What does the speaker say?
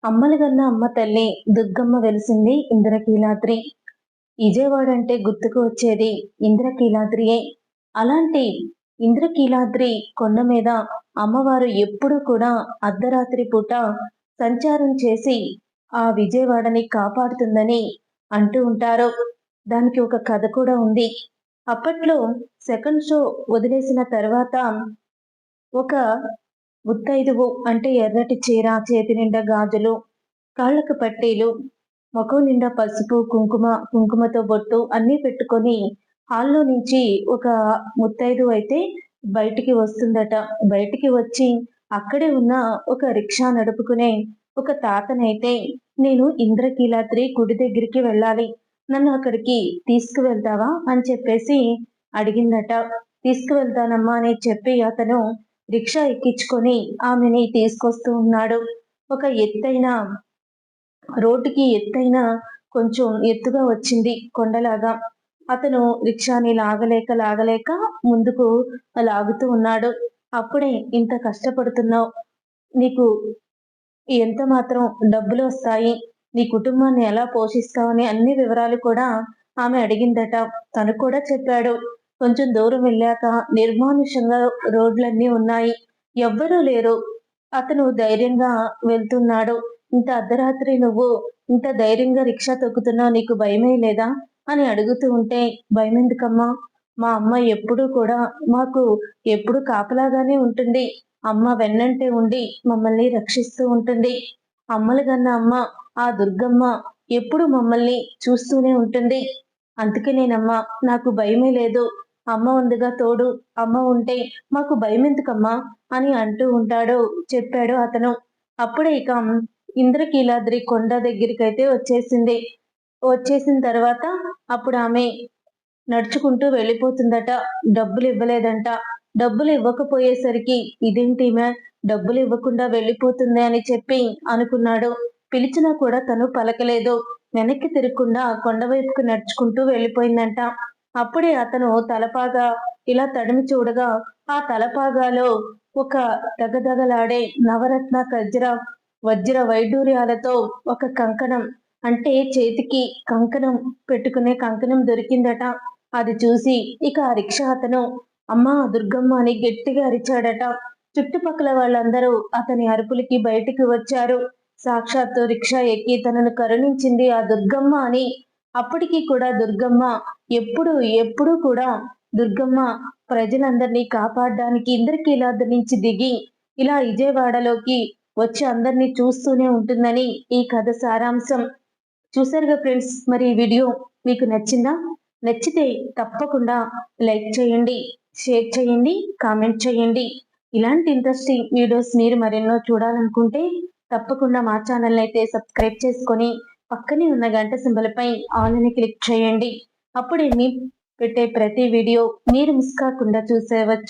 అమ్మలగన్న అమ్మ తల్లి దుర్గమ్మ వెలిసింది ఇంద్రకీలాద్రి. విజయవాడ అంటే గుర్తుకు వచ్చేది ఇంద్రకీలాద్రియే. అలాంటి ఇంద్రకీలాద్రి కొండ మీద అమ్మవారు ఎప్పుడూ కూడా అర్ధరాత్రి పూట సంచారం చేసి ఆ విజయవాడని కాపాడుతుందని అంటూ ఉంటారు. దానికి ఒక కథ కూడా ఉంది. అప్పట్లో సెకండ్ షో వదిలేసిన తర్వాత ఒక ముత్తైదువు అంటే ఎర్రటి చీర, చేతి నిండా గాజులు, కాళ్ళకు పట్టీలు, మొఖం నిండా పసుపు, కుంకుమతో బొట్టు అన్నీ పెట్టుకొని హాల్‌లో నుంచి ఒక ముత్తైదువ అయితే బయటికి వస్తుందట. బయటికి వచ్చి అక్కడే ఉన్న ఒక రిక్షా నడుపుకునే ఒక తాతనైతే, "నేను ఇంద్రకీలాద్రి గుడి దగ్గరికి వెళ్ళాలి. నన్ను అక్కడికి తీసుకువెళ్తావా?" అని చెప్పేసి అడిగిందట. "తీసుకువెళ్తానమ్మా" అని చెప్పి అతను రిక్షా ఎక్కించుకొని ఆమెని తీసుకొస్తూ ఉన్నాడు. ఒక ఎత్తైన రోడ్డుకి కొంచెం ఎత్తుగా వచ్చింది కొండలాగా. అతను రిక్షాని లాగలేక ముందుకు లాగుతూ ఉన్నాడు. అప్పుడే, "ఇంత కష్టపడుతున్నావు. నీకు ఎంత మాత్రం డబ్బులొస్తాయి? నీ కుటుంబాన్ని ఎలా పోషిస్తావని" అన్ని వివరాలు కూడా ఆమె అడిగిందట. తను కూడా చెప్పాడు. కొంచెం దూరం వెళ్ళాక నిర్మానుష్యంగా రోడ్లన్నీ ఉన్నాయి. ఎవ్వరూ లేరు. అతను ధైర్యంగా వెళ్తున్నాడు. "ఇంత అర్ధరాత్రి నువ్వు ఇంత ధైర్యంగా రిక్షా తొక్కుతున్నావు, నీకు భయమే లేదా?" అని అడుగుతూ ఉంటే, "భయమెందుకమ్మా? మా అమ్మ ఎప్పుడూ కూడా మాకు ఎప్పుడూ కాపలాగానే ఉంటుంది. అమ్మ వెన్నంటే ఉండి మమ్మల్ని రక్షిస్తూ ఉంటుంది. అమ్మలగన్న అమ్మ ఆ దుర్గమ్మ ఎప్పుడూ మమ్మల్ని చూస్తూనే ఉంటుంది. అందుకేనేనమ్మా, నాకు భయమే లేదు. అమ్మ ఉందిగా తోడు. అమ్మ ఉంటే మాకు భయమెందుకమ్మా" అని అంటూ చెప్పాడు అతను. అప్పుడే ఇక ఇంద్రకీలాద్రి కొండ దగ్గరికైతే వచ్చేసింది. వచ్చేసిన తర్వాత అప్పుడు ఆమె నడుచుకుంటూ వెళ్ళిపోతుందట. డబ్బులివ్వలేదంట. డబ్బులు ఇవ్వకపోయేసరికి, ఇదేంటీమె డబ్బులు ఇవ్వకుండా వెళ్ళిపోతుంది అని చెప్పి అనుకున్నాడు. పిలిచినా కూడా తను పలకలేదు. వెనక్కి తిరగకుండా కొండవైపుకు నడుచుకుంటూ వెళ్ళిపోయిందంట. అప్పుడే అతను తలపాగా ఇలా తడిమి చూడగా, ఆ తలపాగాలో ఒక దగదగలాడే నవరత్న వజ్ర వైడూర్యాలతో ఒక కంకణం, అంటే చేతికి కంకణం పెట్టుకునే కంకణం దొరికిందట. అది చూసి ఇక ఆ రిక్షా అతను, "అమ్మా దుర్గమ్మ" అని గట్టిగా అరిచాడట. చుట్టుపక్కల వాళ్ళందరూ అతని అరుపులకి బయటికి వచ్చారు. సాక్షాత్తు రిక్షా ఎక్కి తనను కరుణించింది ఆ దుర్గమ్మ అని. అప్పటికి కూడా దుర్గమ్మ ఎప్పుడూ కూడా దుర్గమ్మ ప్రజలందరినీ కాపాడడానికి ఇంద్రకీలాద్రి నుంచి దిగి ఇలా విజయవాడలోకి వచ్చి అందరినీ చూస్తూనే ఉంటుందని ఈ కథ సారాంశం. చూసారుగా ఫ్రెండ్స్, మరి ఈ వీడియో మీకు నచ్చిందా? నచ్చితే తప్పకుండా లైక్ చేయండి, షేర్ చేయండి, కామెంట్ చేయండి. ఇలాంటి ఇంట్రెస్టింగ్ వీడియోస్ మీరు మరెన్నో చూడాలనుకుంటే తప్పకుండా మా ఛానల్ అయితే సబ్స్క్రైబ్ చేసుకొని పక్కనే ఉన్న గంట సింబల్ పై ఆల్ అని క్లిక్ చేయండి. అప్పుడే మీ పెట్టే ప్రతి వీడియో మీరు మిస్ కాకుండా చూసేవచ్చు.